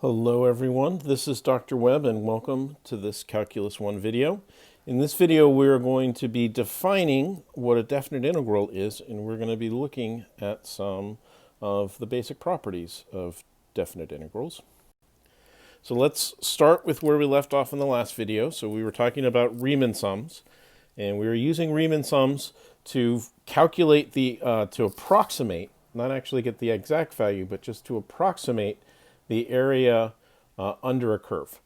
Hello everyone, this is Dr. Webb and welcome to this Calculus 1 video. In this video we're going to be defining what a definite integral is, and we're going to be looking at some of the basic properties of definite integrals. So let's start with where we left off in the last video. So we were talking about Riemann sums, and we were using Riemann sums to calculate to approximate, not actually get the exact value, but just to approximate the area under a curve.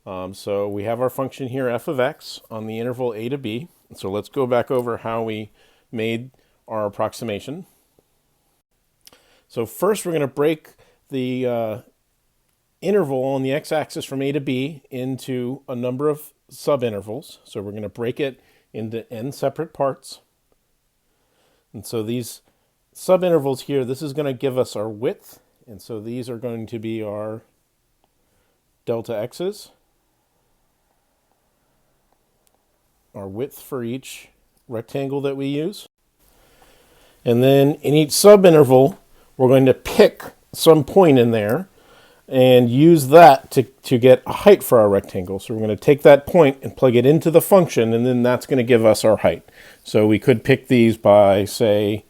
So we have our function here, f of x, on the interval a to b. So let's go back over how we made our approximation. So first we're going to break the interval on the x-axis from a to b into a number of subintervals. So we're going to break it into n separate parts. And so these subintervals here, this is going to give us our width. And so these are going to be our delta x's, our width for each rectangle that we use. And then in each subinterval, we're going to pick some point in there and use that to get a height for our rectangle. So we're going to take that point and plug it into the function, and then that's going to give us our height. So we could pick these by, say,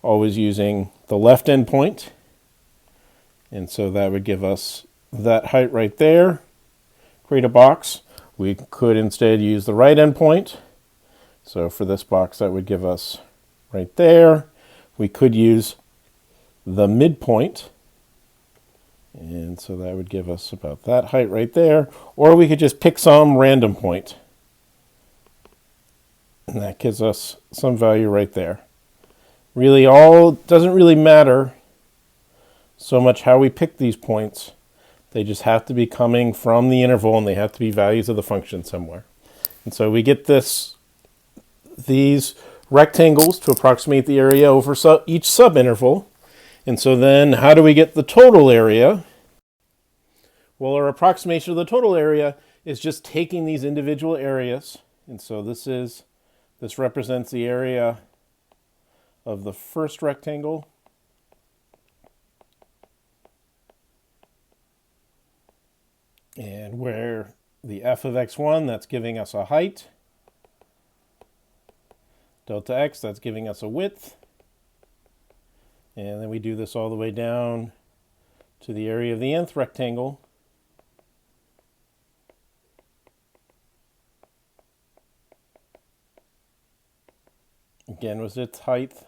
always using the left end point. And so that would give us that height right there, create a box. We could instead use the right end point. So for this box, that would give us right there. We could use the midpoint. And so that would give us about that height right there. Or we could just pick some random point. And that gives us some value right there. Really, doesn't really matter so much how we pick these points. They just have to be coming from the interval, and they have to be values of the function somewhere. And so we get these rectangles to approximate the area over each subinterval. And so then how do we get the total area? Well, our approximation of the total area is just taking these individual areas. And so this represents the area of the first rectangle. And where the f of x1, that's giving us a height. Delta x, that's giving us a width. And then we do this all the way down to the area of the nth rectangle. Again, was its height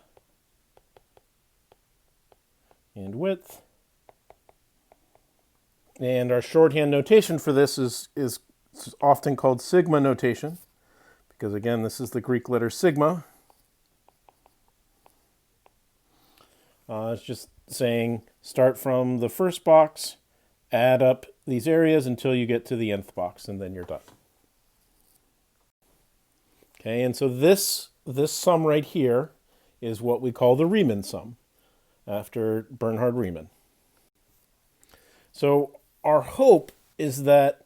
and width. And our shorthand notation for this is often called sigma notation, because again, this is the Greek letter sigma. It's just saying start from the first box, add up these areas until you get to the nth box, and then you're done. Okay, and so this sum right here is what we call the Riemann sum, after Bernhard Riemann. So our hope is that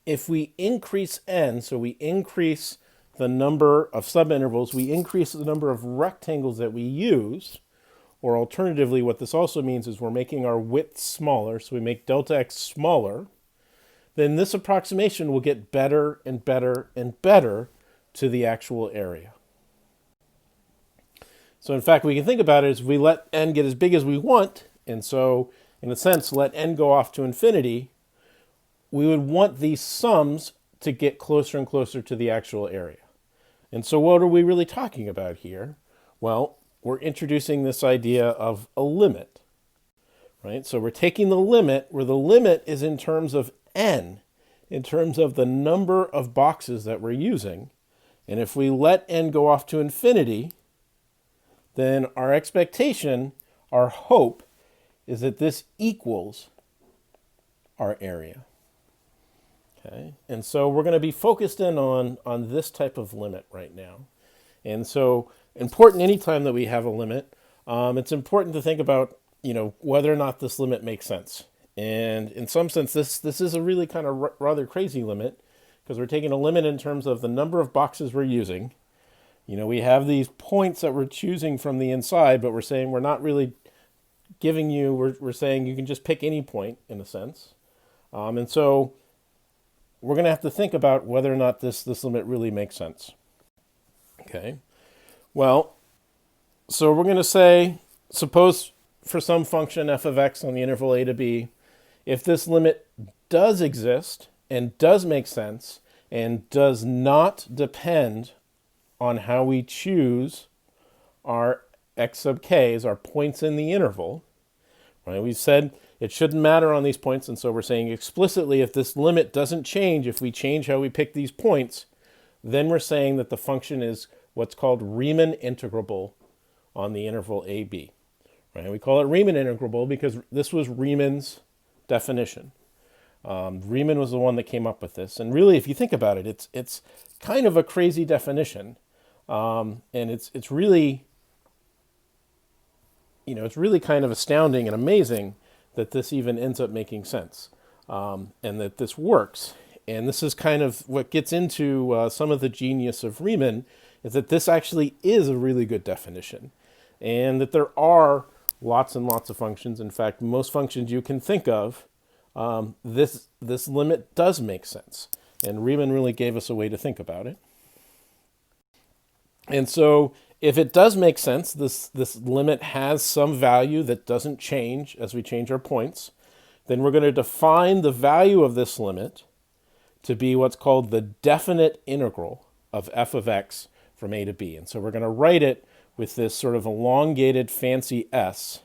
if we increase n, so we increase the number of subintervals, we increase the number of rectangles that we use, or alternatively, what this also means is we're making our width smaller, so we make delta x smaller, then this approximation will get better and better and better to the actual area. So in fact, we can think about it as we let n get as big as we want, and so in a sense, let n go off to infinity, we would want these sums to get closer and closer to the actual area. And so what are we really talking about here? Well, we're introducing this idea of a limit, right? So we're taking the limit, where the limit is in terms of n, in terms of the number of boxes that we're using. And if we let n go off to infinity, then our expectation, our hope, is that this equals our area. Okay, and so we're going to be focused in on this type of limit right now. And so important anytime that we have a limit, it's important to think about, whether or not this limit makes sense. And in some sense, this is a really kind of rather crazy limit, because we're taking a limit in terms of the number of boxes we're using. We have these points that we're choosing from the inside, but we're saying we're not really we're saying you can just pick any point in a sense. And so we're going to have to think about whether or not this limit really makes sense. Okay. Well, so we're going to say, suppose for some function f of x on the interval a to b, if this limit does exist and does make sense and does not depend on how we choose our x sub k's, our points in the interval, right? We've said it shouldn't matter on these points, and so we're saying explicitly if this limit doesn't change, if we change how we pick these points, then we're saying that the function is what's called Riemann integrable on the interval ab. Right? We call it Riemann integrable because this was Riemann's definition. Riemann was the one that came up with this, and really, if you think about it, it's kind of a crazy definition, and it's really, it's really kind of astounding and amazing that this even ends up making sense, and that this works. And this is kind of what gets into some of the genius of Riemann, is that this actually is a really good definition, and that there are lots and lots of functions. In fact, most functions you can think of, this limit does make sense. And Riemann really gave us a way to think about it. And so if it does make sense, this limit has some value that doesn't change as we change our points, then we're going to define the value of this limit to be what's called the definite integral of f of x from a to b. And so we're going to write it with this sort of elongated fancy s.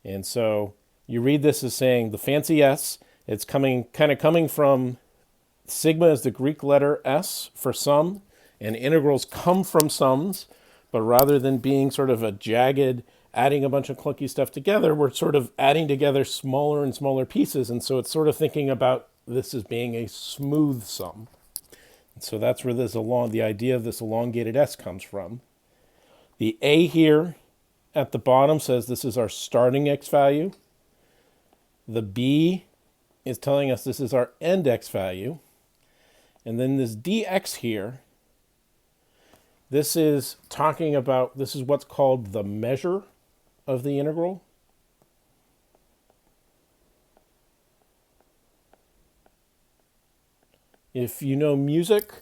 And so you read this as saying the fancy s, it's kind of coming from sigma is the Greek letter s for sum, and integrals come from sums, but rather than being sort of a jagged, adding a bunch of clunky stuff together, we're sort of adding together smaller and smaller pieces, and so it's sort of thinking about this as being a smooth sum. And so that's where the idea of this elongated s comes from. The a here at the bottom says this is our starting x value. The b is telling us this is our end x value. And then this dx here, this is talking about, this is what's called the measure of the integral. If you know music,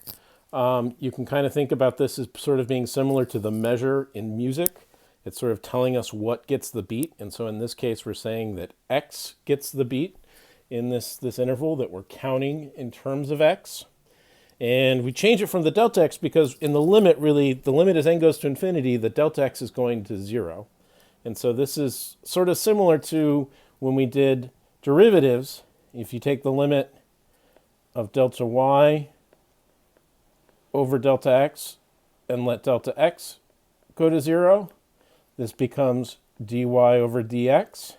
you can kind of think about this as sort of being similar to the measure in music. It's sort of telling us what gets the beat. And so in this case, we're saying that x gets the beat in this interval, that we're counting in terms of x. And we change it from the delta x because in the limit, really, the limit as n goes to infinity, the delta x is going to 0. And so this is sort of similar to when we did derivatives. If you take the limit of delta y over delta x and let delta x go to 0, this becomes dy over dx.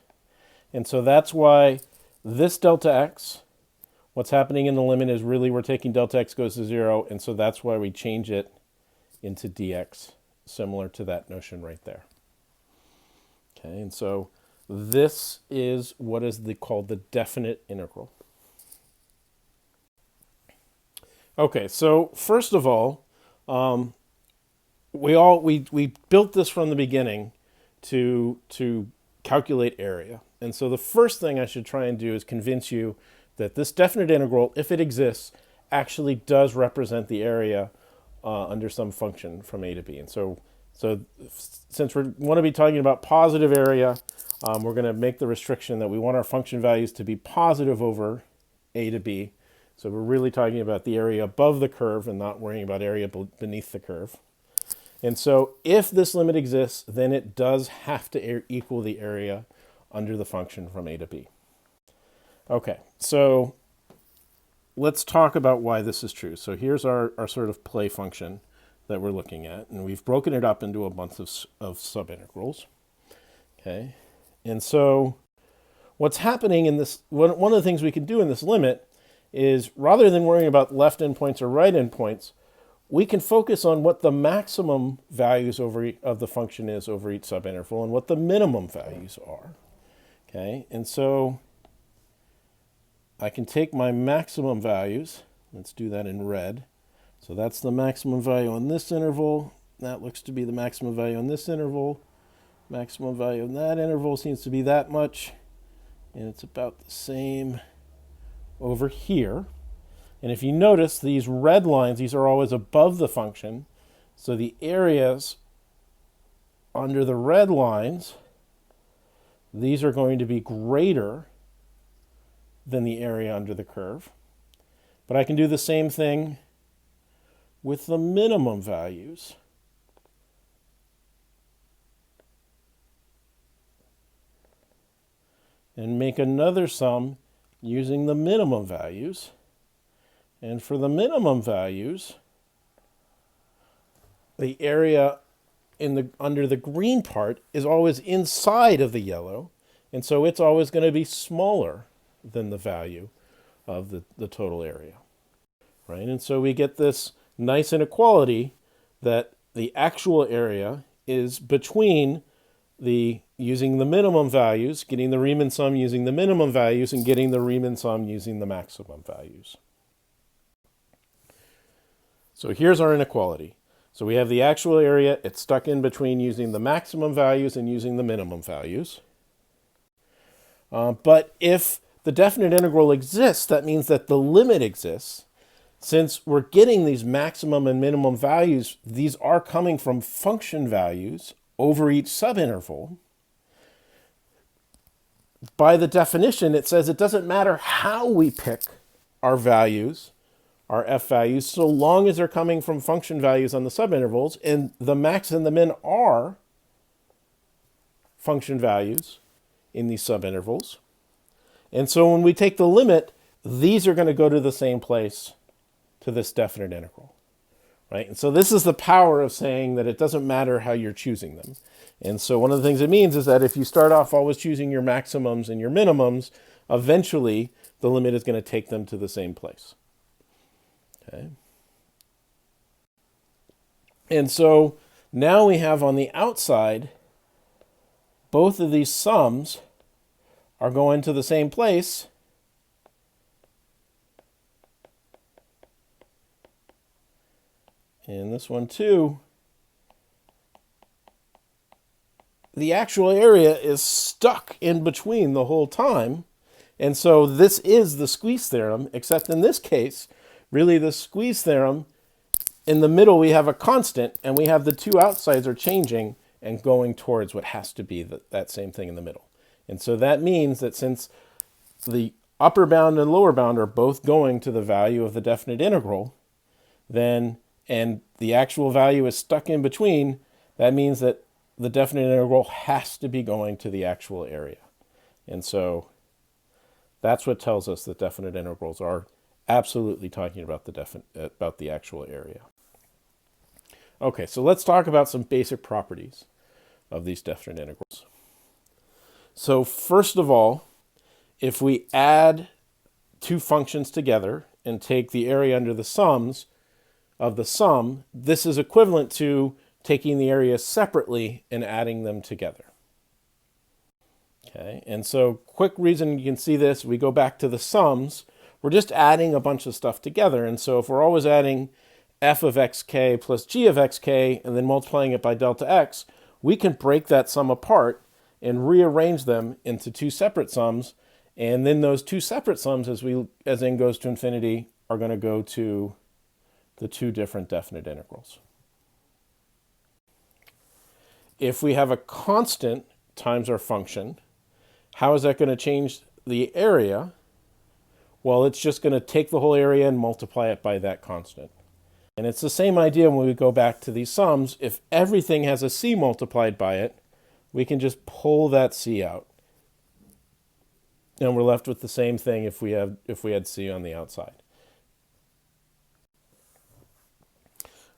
And so that's why this delta x, what's happening in the limit is really we're taking delta x goes to 0, and so that's why we change it into dx, similar to that notion right there. Okay, and so this is what is called the definite integral. Okay, so first of all, we built this from the beginning to calculate area. And so the first thing I should try and do is convince you that this definite integral, if it exists, actually does represent the area under some function from a to b. And so since we want to be talking about positive area, we're going to make the restriction that we want our function values to be positive over a to b. So we're really talking about the area above the curve and not worrying about area beneath the curve. And so if this limit exists, then it does have to equal the area under the function from a to b. Okay, so let's talk about why this is true. So here's our sort of play function that we're looking at, and we've broken it up into a bunch of subintegrals. Okay, and so what's happening in this, one of the things we can do in this limit is rather than worrying about left endpoints or right endpoints, we can focus on what the maximum values of the function is over each subinterval and what the minimum values are. Okay, and so I can take my maximum values, let's do that in red. So that's the maximum value on this interval, that looks to be the maximum value on this interval, maximum value on that interval seems to be that much, And it's about the same over here. And if you notice, these red lines, these are always above the function. So the areas under the red lines, these are going to be greater than the area under the curve. But I can do the same thing with the minimum values. And make another sum using the minimum values. And for the minimum values, the area under the green part is always inside of the yellow, and so it's always going to be smaller than the value of the total area, right? And so we get this nice inequality that the actual area is between using the minimum values, getting the Riemann sum using the minimum values, and getting the Riemann sum using the maximum values. So here's our inequality. So we have the actual area, it's stuck in between using the maximum values and using the minimum values. But if the definite integral exists, that means that the limit exists. Since we're getting these maximum and minimum values, these are coming from function values over each subinterval. By the definition, it says it doesn't matter how we pick our values, our f values, so long as they're coming from function values on the subintervals, and the max and the min are function values in these subintervals. And so when we take the limit, these are going to go to the same place to this definite integral, right? And so this is the power of saying that it doesn't matter how you're choosing them. And so one of the things it means is that if you start off always choosing your maximums and your minimums, eventually the limit is going to take them to the same place. Okay. And so now we have on the outside, both of these sums are going to the same place. And this one too. The actual area is stuck in between the whole time. And so this is the squeeze theorem, except in this case, really the squeeze theorem, in the middle we have a constant, and we have the two outsides are changing and going towards what has to be that same thing in the middle. And so that means that since the upper bound and lower bound are both going to the value of the definite integral, then, and the actual value is stuck in between, that means that the definite integral has to be going to the actual area. And so that's what tells us that definite integrals are absolutely talking about the actual area. Okay, so let's talk about some basic properties of these definite integrals. So first of all, if we add two functions together and take the area under the sums of the sum, this is equivalent to taking the areas separately and adding them together. Okay, and so quick reason you can see this, we go back to the sums, we're just adding a bunch of stuff together. And so if we're always adding f of xk plus g of xk and then multiplying it by delta x, we can break that sum apart and rearrange them into two separate sums. And then those two separate sums, as n goes to infinity, are going to go to the two different definite integrals. If we have a constant times our function, how is that going to change the area? Well, it's just going to take the whole area and multiply it by that constant. And it's the same idea when we go back to these sums. If everything has a c multiplied by it, we can just pull that c out. And we're left with the same thing if we had c on the outside.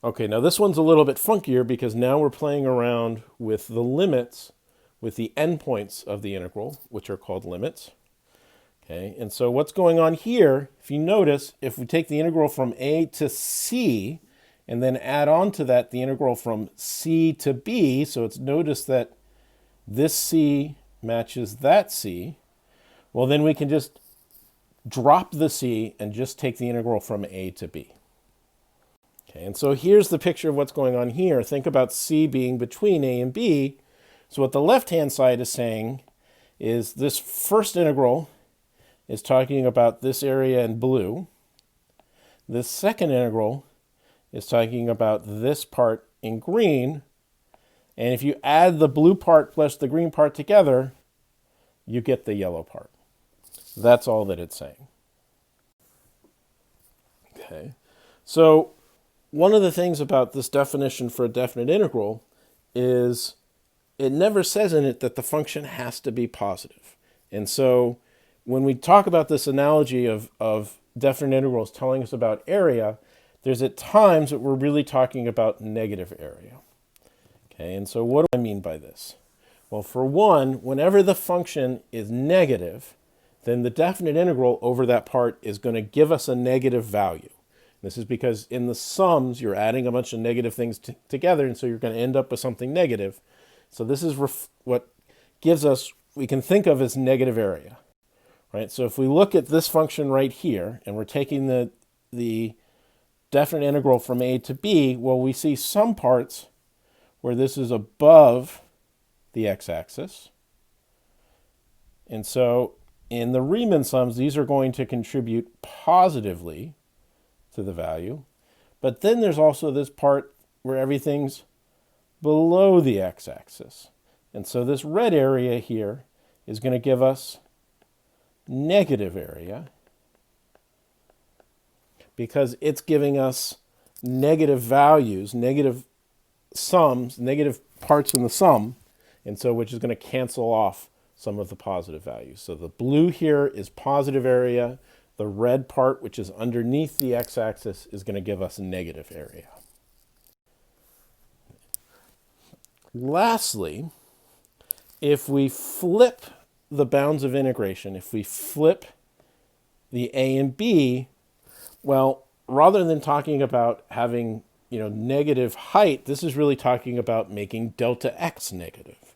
Okay, now this one's a little bit funkier because now we're playing around with the limits, with the endpoints of the integral, which are called limits. Okay, and so what's going on here, if you notice, if we take the integral from a to c, and then add on to that the integral from c to b, so it's noticed that this c matches that c, well then we can just drop the c and just take the integral from a to b. Okay, and so here's the picture of what's going on here. Think about c being between a and b. So what the left-hand side is saying is this first integral is talking about this area in blue. This second integral is talking about this part in green. And if you add the blue part plus the green part together, you get the yellow part. That's all that it's saying. Okay. So one of the things about this definition for a definite integral is it never says in it that the function has to be positive. And so when we talk about this analogy of definite integrals telling us about area, there's at times that we're really talking about negative area. Okay, and so what do I mean by this? Well, for one, whenever the function is negative, then the definite integral over that part is going to give us a negative value. This is because in the sums, you're adding a bunch of negative things together, and so you're going to end up with something negative. So this is what gives us, we can think of as negative area. Right? So if we look at this function right here, and we're taking the definite integral from a to b, well, we see some parts where this is above the x-axis. And so in the Riemann sums, these are going to contribute positively to the value. But then there's also this part where everything's below the x-axis. And so this red area here is going to give us negative area because it's giving us negative values, negative sums, negative parts in the sum, and so which is going to cancel off some of the positive values. So the blue here is positive area. The red part, which is underneath the x-axis, is going to give us negative area. Lastly, if we flip the bounds of integration, if we flip the a and b, well, rather than talking about having negative height, this is really talking about making delta x negative.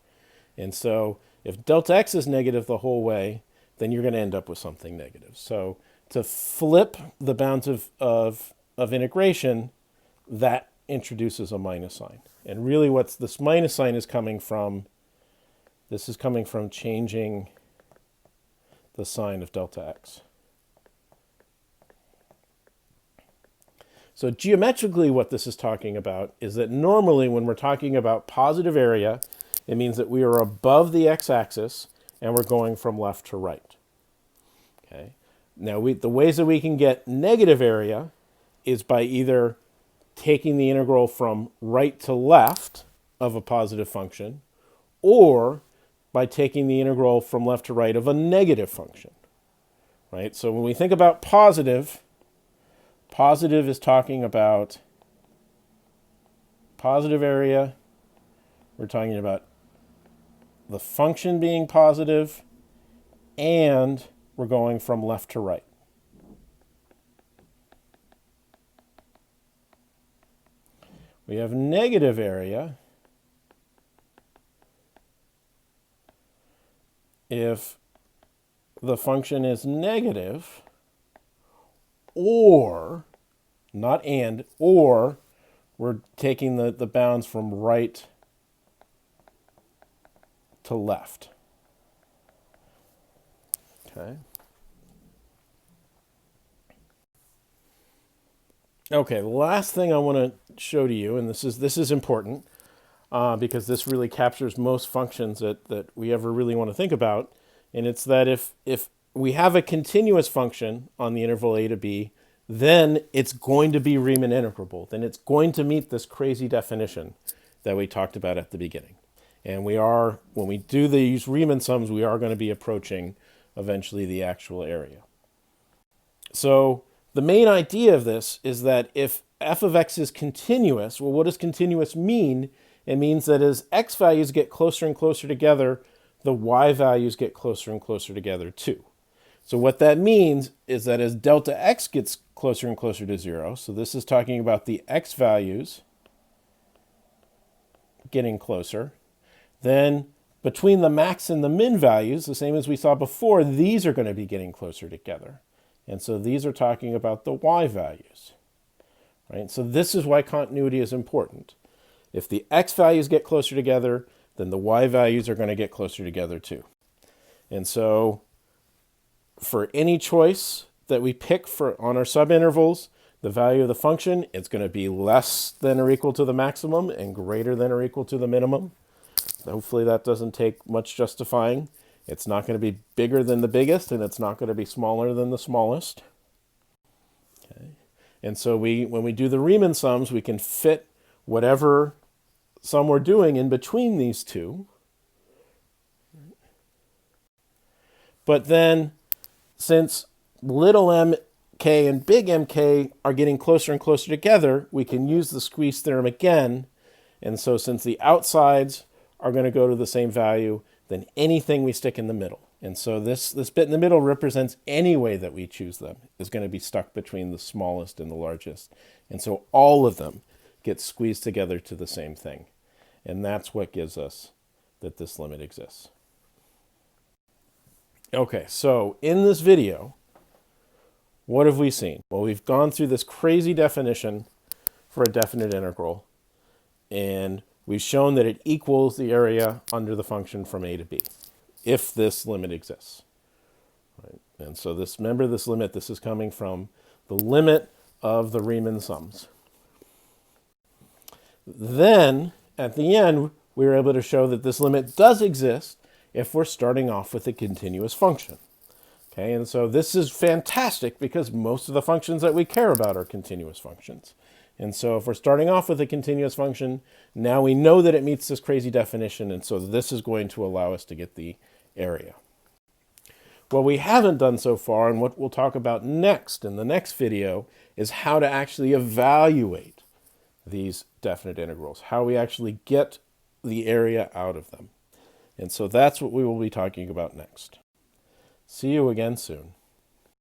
And so if delta x is negative the whole way, then you're going to end up with something negative. So to flip the bounds of integration, that introduces a minus sign. And really what this minus sign is coming from, this is coming from changing the sign of delta x. So geometrically what this is talking about is that normally when we're talking about positive area, it means that we are above the x-axis and we're going from left to right. Okay. Now the ways that we can get negative area is by either taking the integral from right to left of a positive function, or by taking the integral from left to right of a negative function. Right? So when we think about positive is talking about positive area. We're talking about the function being positive, and we're going from left to right. We have negative area if the function is negative, or, not and, or we're taking the bounds from right to left. Okay. Okay, the last thing I want to show to you, and this is important because this really captures most functions that we ever really want to think about, and it's that if we have a continuous function on the interval a to b, then it's going to be Riemann integrable. Then it's going to meet this crazy definition that we talked about at the beginning. And when we do these Riemann sums, we are going to be approaching eventually the actual area. So the main idea of this is that if f of x is continuous, well, what does continuous mean? It means that as x values get closer and closer together, the y values get closer and closer together too. So what that means is that as delta x gets closer and closer to 0, so this is talking about the x values getting closer, then between the max and the min values, the same as we saw before, these are going to be getting closer together. And so these are talking about the y values. Right? So this is why continuity is important. If the x values get closer together, then the y values are going to get closer together too. And so for any choice that we pick for on our subintervals, the value of the function, it's going to be less than or equal to the maximum and greater than or equal to the minimum. Hopefully that doesn't take much justifying. It's not going to be bigger than the biggest, and it's not going to be smaller than the smallest. Okay. And so when we do the Riemann sums, we can fit whatever sum we're doing in between these two. But then, since little mk and big mk are getting closer and closer together, we can use the squeeze theorem again. And so since the outsides are going to go to the same value, then anything we stick in the middle. And so this bit in the middle represents any way that we choose them is going to be stuck between the smallest and the largest. And so all of them get squeezed together to the same thing. And that's what gives us that this limit exists. Okay, so in this video, what have we seen? Well, we've gone through this crazy definition for a definite integral, and we've shown that it equals the area under the function from a to b, if this limit exists. Right? And so remember this limit, this is coming from the limit of the Riemann sums. Then, at the end, we were able to show that this limit does exist if we're starting off with a continuous function. Okay, and so this is fantastic because most of the functions that we care about are continuous functions. And so if we're starting off with a continuous function, now we know that it meets this crazy definition, and so this is going to allow us to get the area. What we haven't done so far, and what we'll talk about next in the next video, is how to actually evaluate these definite integrals, how we actually get the area out of them. And so that's what we will be talking about next. See you again soon.